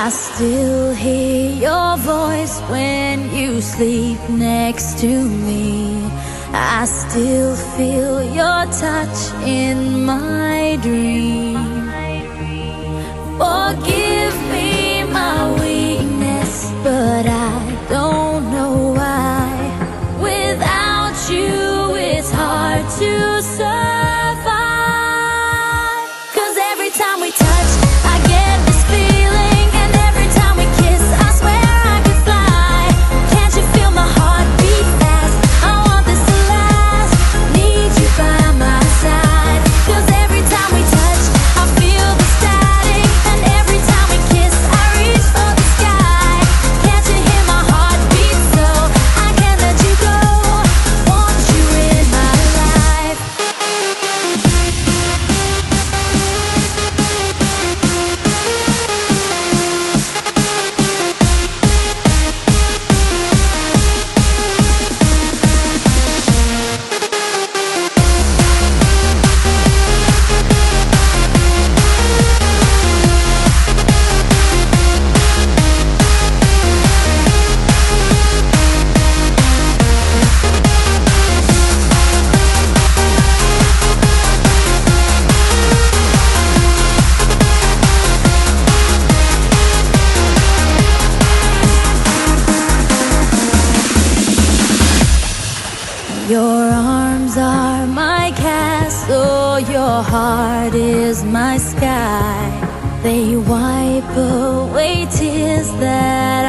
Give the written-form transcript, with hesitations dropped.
I still hear your voice when you sleep next to me. I still feel your touch in my dream. Forgive me my weakness, but I don't know why. Without you, it's hard to survive. 'Cause every time we touch, I get this feeling, and every time we kiss, I swear I could fly. Can't you feel my heart beat fast? I want this to last. Need you by my side. 'Cause every time we touch, I feel the static, and every time we kiss, I reach for the sky. Can't you hear my heart beat? So I can't let you go. Want you in my life. Your arms are my castle, your heart is my sky. They wipe away tears that